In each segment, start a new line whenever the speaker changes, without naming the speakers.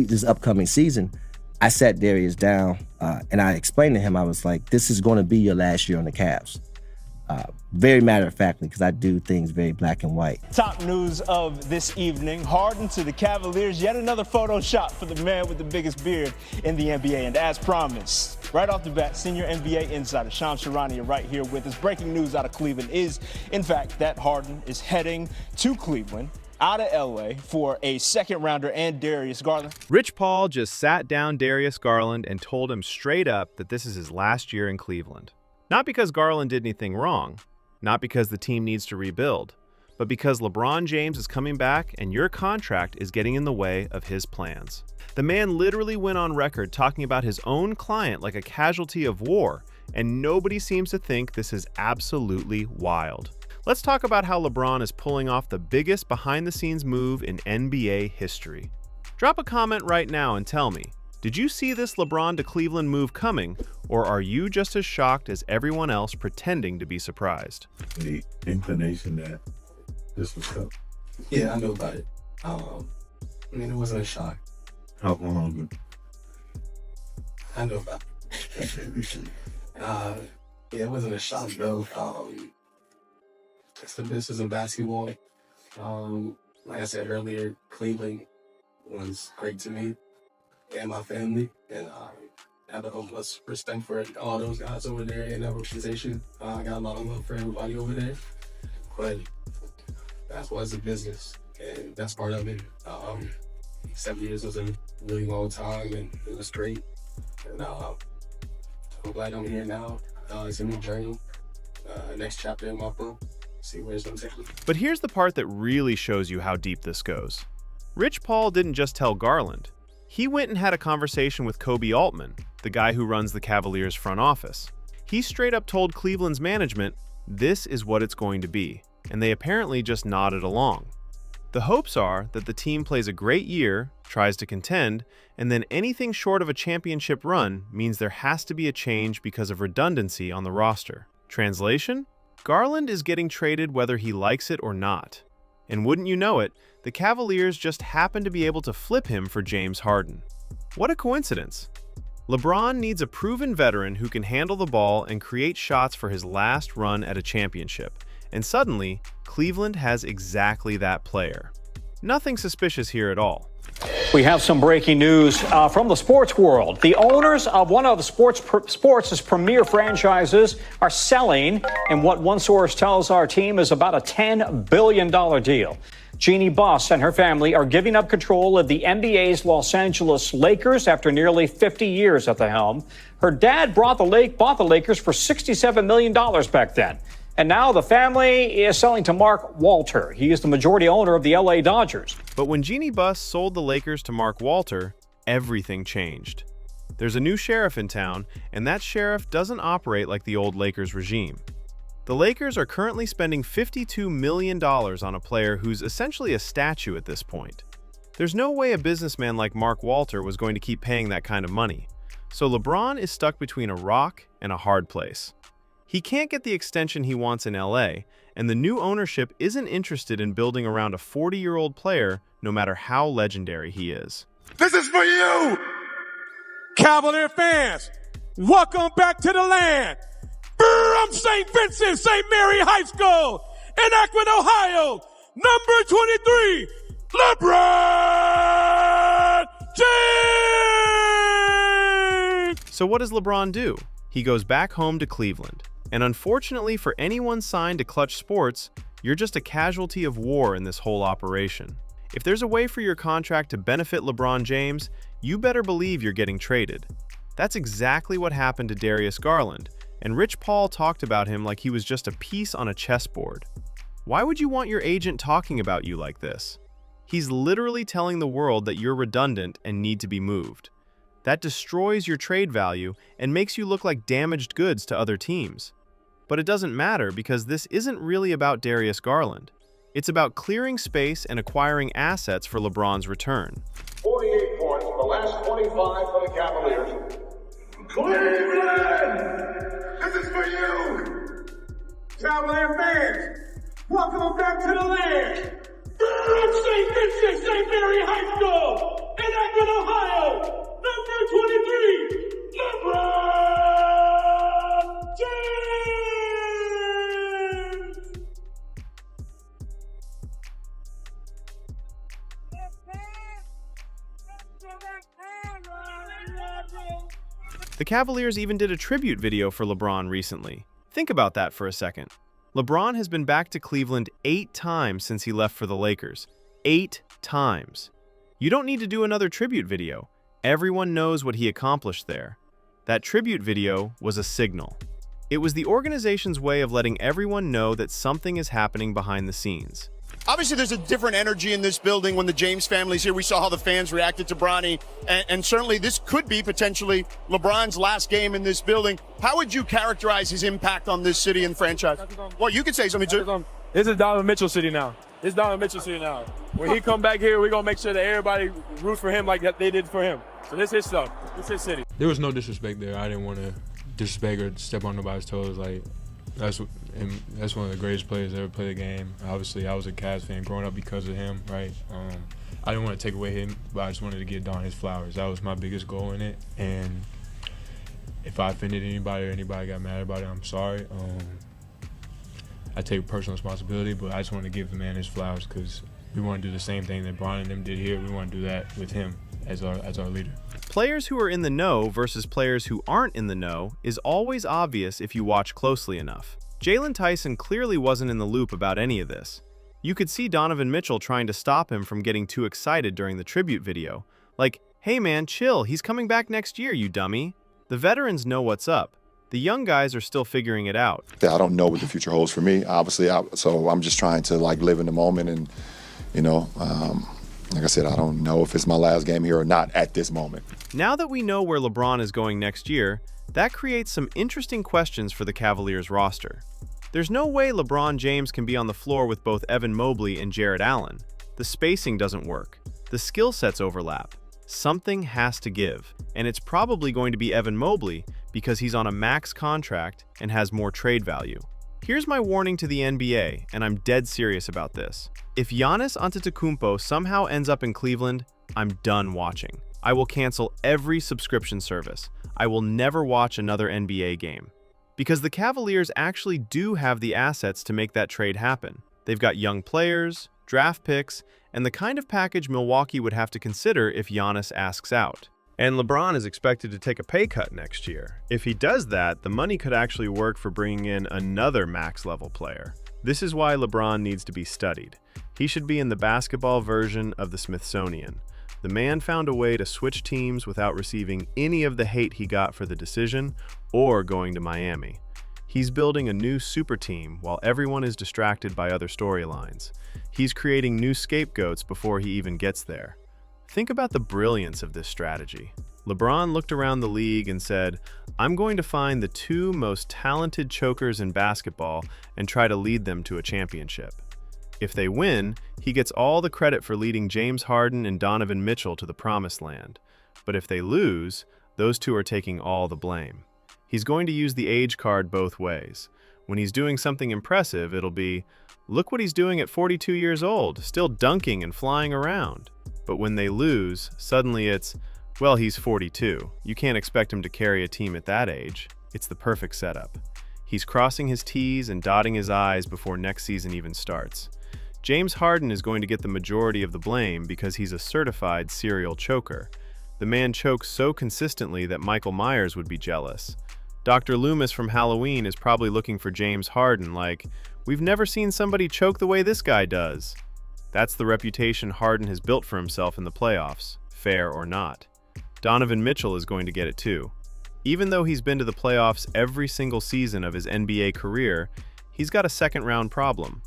this upcoming season, I sat Darius down and I explained to him, I was like, this is going to be your last year on the Cavs. Very matter-of-factly, because I do things very black and white.
Top news of this evening, Harden to the Cavaliers. Yet another photo shot for the man with the biggest beard in the NBA. And as promised, right off the bat, senior NBA insider Sean Sharania right here with us. Breaking news out of Cleveland is, in fact, that Harden is heading to Cleveland, out of LA, for a second rounder and Darius Garland.
Rich Paul just sat down Darius Garland and told him straight up that this is his last year in Cleveland. Not because Garland did anything wrong, not because the team needs to rebuild, but because LeBron James is coming back and your contract is getting in the way of his plans. The man literally went on record talking about his own client like a casualty of war, and nobody seems to think this is absolutely wild. Let's talk about how LeBron is pulling off the biggest behind-the-scenes move in NBA history. Drop a comment right now and tell me, did you see this LeBron to Cleveland move coming, or are you just as shocked as everyone else pretending to be surprised?
The inclination that this was coming.
Yeah, I know about it. It wasn't a shock.
How long?
I know about it. Yeah, it wasn't a shock though. It's the business of basketball. Like I said earlier, Cleveland was great to me and my family, and I have the utmost respect for all those guys over there in that organization. I got a lot of love for everybody over there, but basketball is a business, and that's part of it. 7 years was a really long time, and it was great. And I'm glad I'm here now. It's a new journey, next chapter in my book. See where it's going to take me.
But here's the part that really shows you how deep this goes. Rich Paul didn't just tell Garland. He went and had a conversation with Kobe Altman, the guy who runs the Cavaliers front office. He straight up told Cleveland's management, this is what it's going to be, and they apparently just nodded along. The hopes are that the team plays a great year, tries to contend, and then anything short of a championship run means there has to be a change because of redundancy on the roster. Translation? Garland is getting traded whether he likes it or not. And wouldn't you know it, the Cavaliers just happen to be able to flip him for James Harden. What a coincidence. LeBron needs a proven veteran who can handle the ball and create shots for his last run at a championship. And suddenly, Cleveland has exactly that player. Nothing suspicious here at all.
We have some breaking news from the sports world. The owners of one of the sports' premier franchises are selling in what one source tells our team is about a $10 billion deal. Jeannie Buss and her family are giving up control of the NBA's Los Angeles Lakers after nearly 50 years at the helm. Her dad bought the Lakers for $67 million back then. And now the family is selling to Mark Walter. He is the majority owner of the LA Dodgers.
But when Jeannie Buss sold the Lakers to Mark Walter, everything changed. There's a new sheriff in town, and that sheriff doesn't operate like the old Lakers regime. The Lakers are currently spending $52 million on a player who's essentially a statue at this point. There's no way a businessman like Mark Walter was going to keep paying that kind of money. So LeBron is stuck between a rock and a hard place. He can't get the extension he wants in LA, and the new ownership isn't interested in building around a 40-year-old player, no matter how legendary he is.
This is for you, Cavalier fans. Welcome back to the land. From St. Vincent, St. Mary High School in Akron, Ohio, number 23, LeBron James!
So what does LeBron do? He goes back home to Cleveland. And unfortunately for anyone signed to Clutch Sports, you're just a casualty of war in this whole operation. If there's a way for your contract to benefit LeBron James, you better believe you're getting traded. That's exactly what happened to Darius Garland, and Rich Paul talked about him like he was just a piece on a chessboard. Why would you want your agent talking about you like this? He's literally telling the world that you're redundant and need to be moved. That destroys your trade value and makes you look like damaged goods to other teams. But it doesn't matter because this isn't really about Darius Garland. It's about clearing space and acquiring assets for LeBron's return.
48 points in the last 25 for the Cavaliers. Cleveland! This is for you! Cavalier fans, welcome back to the land! From St. Vincent, St. Mary High School in
Akron, Ohio, number 23, LeBron James!
The Cavaliers even did a tribute video for LeBron recently. Think about that for a second. LeBron has been back to Cleveland 8 times since he left for the Lakers. 8 times. You don't need to do another tribute video. Everyone knows what he accomplished there. That tribute video was a signal. It was the organization's way of letting everyone know that something is happening behind the scenes.
Obviously, there's a different energy in this building when the James family's here. We saw how the fans reacted to Bronny, and certainly this could be potentially LeBron's last game in this building. How would you characterize his impact on this city and franchise? Well, you could say something too.
This is Donovan Mitchell city now. It's Donovan Mitchell city now. When he come back here, we're going to make sure that everybody root for him like they did for him. So this is his stuff. This is his city.
There was no disrespect there. I didn't want to disrespect or step on nobody's toes. Like, that's one of the greatest players that ever played the game. Obviously, I was a Cavs fan growing up because of him, right? I didn't want to take away him, but I just wanted to get Don his flowers. That was my biggest goal in it. And if I offended anybody or anybody got mad about it, I'm sorry. I take personal responsibility, but I just want to give the man his flowers because we want to do the same thing that Bron and them did here. We want to do that with him as our leader.
Players who are in the know versus players who aren't in the know is always obvious if you watch closely enough. Jalen Tyson clearly wasn't in the loop about any of this. You could see Donovan Mitchell trying to stop him from getting too excited during the tribute video. Like, hey man, chill, he's coming back next year, you dummy. The veterans know what's up. The young guys are still figuring it out.
I don't know what the future holds for me, obviously, so I'm just trying to live in the moment and, like I said, I don't know if it's my last game here or not at this moment.
Now that we know where LeBron is going next year, that creates some interesting questions for the Cavaliers roster. There's no way LeBron James can be on the floor with both Evan Mobley and Jarrett Allen. The spacing doesn't work. The skill sets overlap. Something has to give, and it's probably going to be Evan Mobley because he's on a max contract and has more trade value. Here's my warning to the NBA, and I'm dead serious about this. If Giannis Antetokounmpo somehow ends up in Cleveland, I'm done watching. I will cancel every subscription service. I will never watch another NBA game. Because the Cavaliers actually do have the assets to make that trade happen. They've got young players, draft picks, and the kind of package Milwaukee would have to consider if Giannis asks out. And LeBron is expected to take a pay cut next year. If he does that, the money could actually work for bringing in another max-level player. This is why LeBron needs to be studied. He should be in the basketball version of the Smithsonian. The man found a way to switch teams without receiving any of the hate he got for the decision or going to Miami. He's building a new super team while everyone is distracted by other storylines. He's creating new scapegoats before he even gets there. Think about the brilliance of this strategy. LeBron looked around the league and said, I'm going to find the 2 most talented chokers in basketball and try to lead them to a championship. If they win, he gets all the credit for leading James Harden and Donovan Mitchell to the promised land. But if they lose, those 2 are taking all the blame. He's going to use the age card both ways. When he's doing something impressive, it'll be, look what he's doing at 42 years old, still dunking and flying around. But when they lose, suddenly it's, well, he's 42. You can't expect him to carry a team at that age. It's the perfect setup. He's crossing his T's and dotting his I's before next season even starts. James Harden is going to get the majority of the blame because he's a certified serial choker. The man chokes so consistently that Michael Myers would be jealous. Dr. Loomis from Halloween is probably looking for James Harden like, we've never seen somebody choke the way this guy does. That's the reputation Harden has built for himself in the playoffs, fair or not. Donovan Mitchell is going to get it too. Even though he's been to the playoffs every single season of his NBA career, he's got a second-round problem.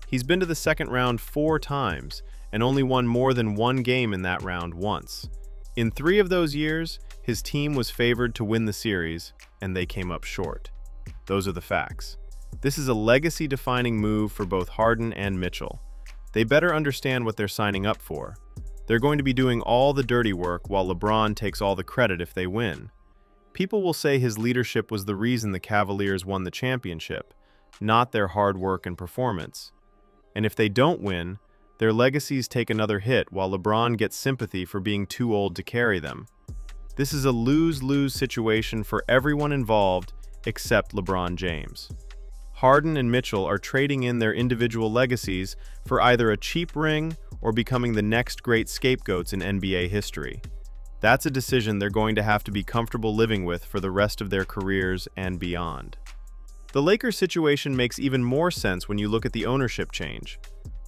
He's been to the second round 4 times and only won more than 1 game in that round once. In 3 of those years, his team was favored to win the series, and they came up short. Those are the facts. This is a legacy-defining move for both Harden and Mitchell. They better understand what they're signing up for. They're going to be doing all the dirty work while LeBron takes all the credit if they win. People will say his leadership was the reason the Cavaliers won the championship, not their hard work and performance. And if they don't win, Their legacies take another hit while LeBron gets sympathy for being too old to carry them. This is a lose-lose situation for everyone involved except LeBron James. Harden and Mitchell are trading in their individual legacies for either a cheap ring or becoming the next great scapegoats in NBA history. That's a decision they're going to have to be comfortable living with for the rest of their careers and beyond. The Lakers situation makes even more sense when you look at the ownership change.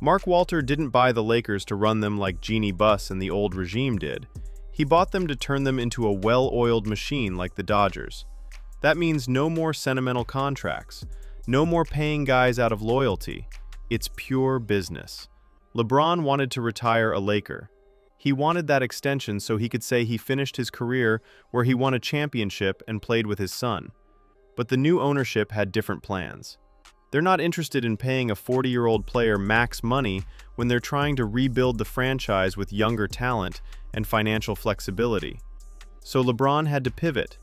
Mark Walter didn't buy the Lakers to run them like Jeannie Buss and the old regime did. He bought them to turn them into a well-oiled machine like the Dodgers. That means no more sentimental contracts, no more paying guys out of loyalty. It's pure business. LeBron wanted to retire a Laker. He wanted that extension so he could say he finished his career where he won a championship and played with his son. But the new ownership had different plans. They're not interested in paying a 40-year-old player max money when they're trying to rebuild the franchise with younger talent and financial flexibility. So LeBron had to pivot.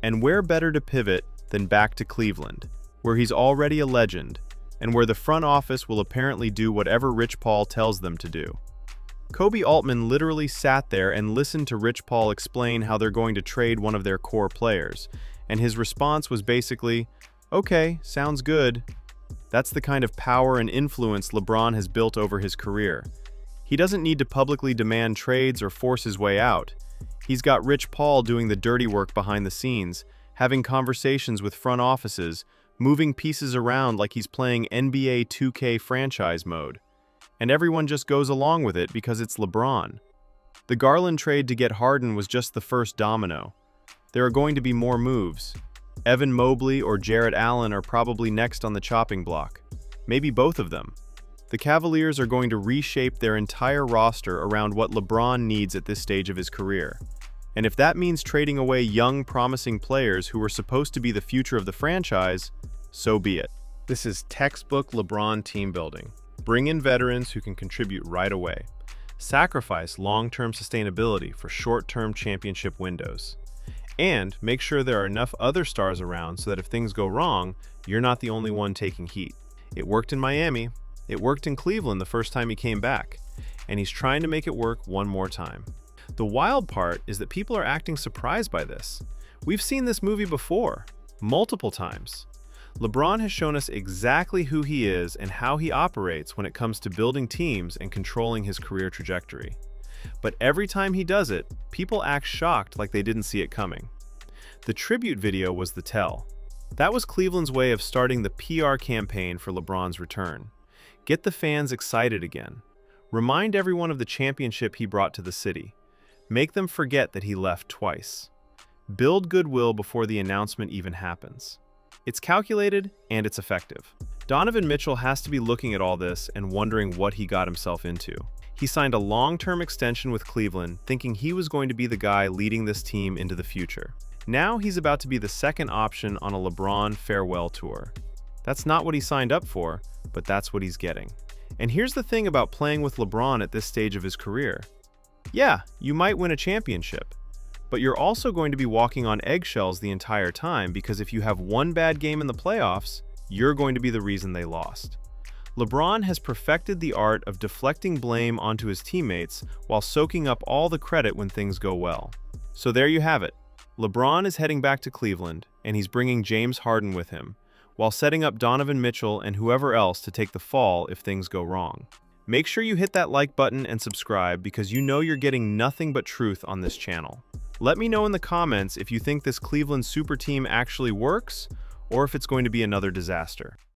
And where better to pivot than back to Cleveland, where he's already a legend, and where the front office will apparently do whatever Rich Paul tells them to do. Kobe Altman literally sat there and listened to Rich Paul explain how they're going to trade one of their core players, and his response was basically, "Okay, sounds good." That's the kind of power and influence LeBron has built over his career. He doesn't need to publicly demand trades or force his way out. He's got Rich Paul doing the dirty work behind the scenes, having conversations with front offices, moving pieces around like he's playing NBA 2K franchise mode. And everyone just goes along with it because it's LeBron. The Garland trade to get Harden was just the first domino. There are going to be more moves. Evan Mobley or Jarrett Allen are probably next on the chopping block. Maybe both of them. The Cavaliers are going to reshape their entire roster around what LeBron needs at this stage of his career. And if that means trading away young, promising players who are supposed to be the future of the franchise, so be it. This is textbook LeBron team building. Bring in veterans who can contribute right away. Sacrifice long-term sustainability for short-term championship windows. And make sure there are enough other stars around so that if things go wrong, you're not the only one taking heat. It worked in Miami. It worked in Cleveland the first time he came back. And he's trying to make it work one more time. The wild part is that people are acting surprised by this. We've seen this movie before, multiple times. LeBron has shown us exactly who he is and how he operates when it comes to building teams and controlling his career trajectory. But every time he does it, people act shocked like they didn't see it coming. The tribute video was the tell. That was Cleveland's way of starting the PR campaign for LeBron's return. Get the fans excited again. Remind everyone of the championship he brought to the city. Make them forget that he left twice. Build goodwill before the announcement even happens. It's calculated and it's effective. Donovan Mitchell has to be looking at all this and wondering what he got himself into. He signed a long-term extension with Cleveland, thinking he was going to be the guy leading this team into the future. Now he's about to be the second option on a LeBron farewell tour. That's not what he signed up for, but that's what he's getting. And here's the thing about playing with LeBron at this stage of his career. Yeah, you might win a championship, but you're also going to be walking on eggshells the entire time because if you have one bad game in the playoffs, you're going to be the reason they lost. LeBron has perfected the art of deflecting blame onto his teammates while soaking up all the credit when things go well. So there you have it. LeBron is heading back to Cleveland, and he's bringing James Harden with him, while setting up Donovan Mitchell and whoever else to take the fall if things go wrong. Make sure you hit that like button and subscribe because you know you're getting nothing but truth on this channel. Let me know in the comments if you think this Cleveland super team actually works or if it's going to be another disaster.